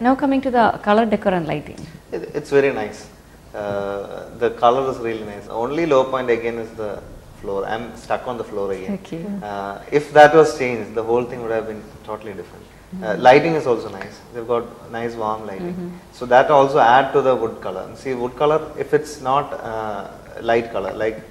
Now coming to the color, decor and lighting. It's very nice. The color is really nice. Only low point again is the floor. I'm stuck on the floor again. Okay. If that was changed, the whole thing would have been totally different. Lighting is also nice. They've got nice warm lighting. So that also add to the wood color. See, wood color, if it's not light color, like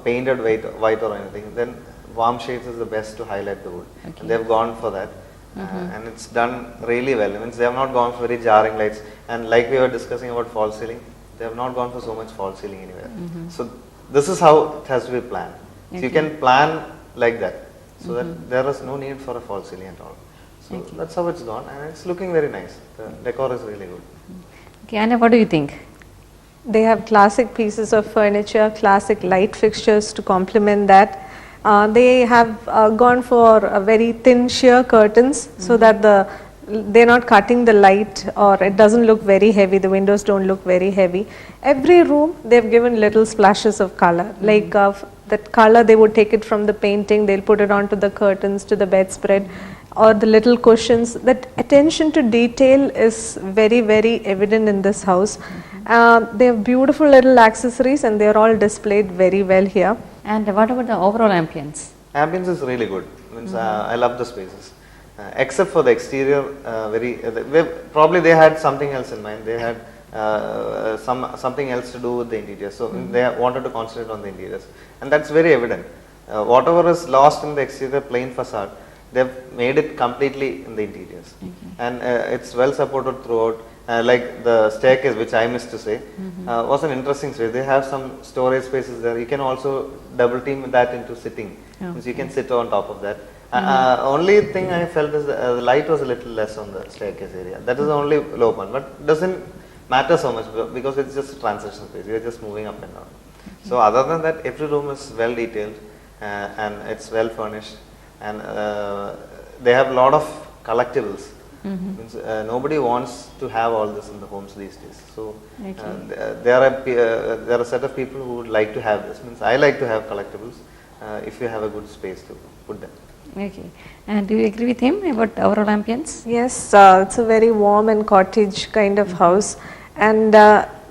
painted white or anything, then warm shades is the best to highlight the wood. Okay. And they've gone for that. And it's done really well. It means they have not gone for very jarring lights. And like we were discussing about false ceiling, they have not gone for so much false ceiling anywhere. So this is how it has to be planned. So you can plan like that, so that there is no need for a false ceiling at all. So that's how it's gone, and it's looking very nice. The decor is really good. Okay, Anna, what do you think? They have classic pieces of furniture, classic light fixtures to complement that. They have gone for very thin sheer curtains so that they're not cutting the light, or it doesn't look very heavy. The windows don't look very heavy. Every room they've given little splashes of color, like that color they would take it from the painting, they'll put it onto the curtains, to the bedspread, or the little cushions. That attention to detail is very, very evident in this house. They have beautiful little accessories and they're all displayed very well here. And what about the overall ambience? Ambience is really good. Means I love the spaces, except for the exterior. Probably they had something else in mind. They had something else to do with the interiors. So they wanted to concentrate on the interiors, and that's very evident. Whatever is lost in the exterior plain facade, they've made it completely in the interiors, and it's well supported throughout. Like the staircase, which I missed to say, was an interesting space. They have some storage spaces there. You can also double team that into sitting, so you can sit on top of that. Only thing I felt is the light was a little less on the staircase area. That is the only low point, but doesn't matter so much because it's just a transition space. You are just moving up and down. So other than that, every room is well detailed and it's well furnished, and they have a lot of collectibles. Means, nobody wants to have all this in the homes these days. So there are a set of people who would like to have this. Means I like to have collectibles if you have a good space to put them. Okay. And do you agree with him about overall ambience? Yes, it's a very warm and cottage kind of house, and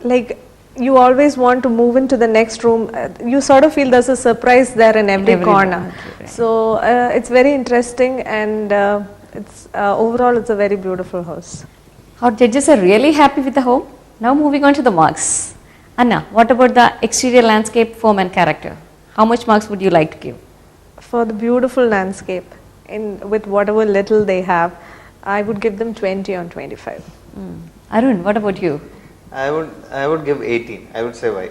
like you always want to move into the next room. You sort of feel there's a surprise there in every corner. Okay, right. So it's very interesting, and it's overall it's a very beautiful house. Our judges are really happy with the home. Now moving on to the marks. Anna, what about the exterior landscape, form and character? How much marks would you like to give? For the beautiful landscape, with whatever little they have, I would give them 20 on 25. Arun, what about you? I would give 18. I would say why.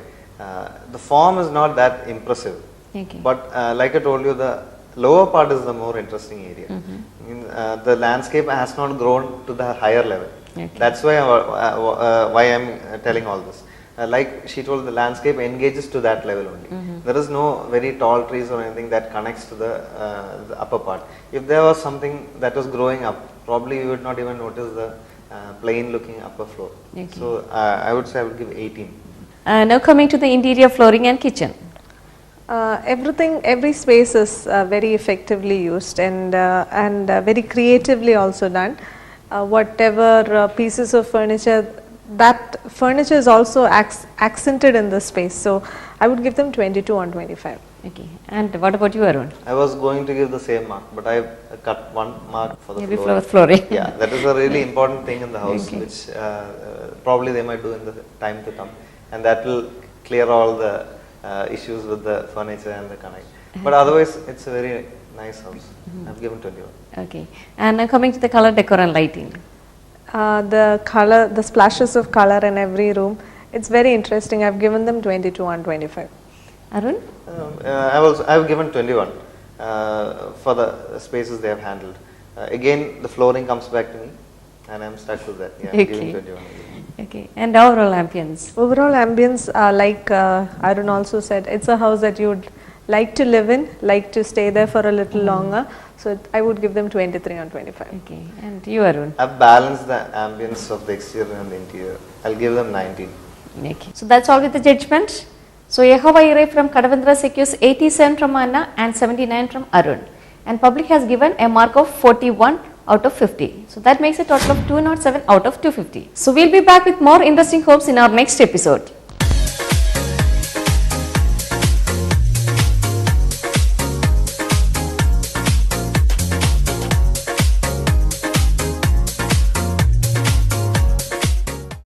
The form is not that impressive, but like I told you, the lower part is the more interesting area. The landscape has not grown to the higher level. That's why I'm telling all this. Like she told, the landscape engages to that level only. There is no very tall trees or anything that connects to the upper part. If there was something that was growing up, probably you would not even notice the plain looking upper floor. So I would say I would give 18. Now coming to the interior flooring and kitchen. Every space is very effectively used and very creatively also done. Whatever pieces of furniture, that furniture is also accented in the space. So I would give them 22 on 25. Okay. And what about you, Arun? I was going to give the same mark, but I cut 1 mark for the flooring. Yeah, that is a really important thing in the house, which probably they might do in the time to come, and that will clear all the issues with the furniture and the connect. But otherwise, it's a very nice house. I've given 21. Okay. And now coming to the color, decor and lighting. The splashes of color in every room, it's very interesting. I've given them 22 on 25. Arun? I've given 21 for the spaces they have handled. Again, the flooring comes back to me, and I'm stuck with that. Yeah, I'm giving 21. Okay. And overall ambience? Overall ambience, like Arun also said, it's a house that you'd like to live in, like to stay there for a little longer. So I would give them 23 on 25. Okay. And you, Arun? I've balanced the ambience of the exterior and the interior. I'll give them 19. Okay. So that's all with the judgment. So Jehovah Jireh from Kadavanthara secures 87 from Anna and 79 from Arun. And public has given a mark of 41 out of 50. So that makes a total of 207 out of 250. So we'll be back with more interesting homes in our next episode.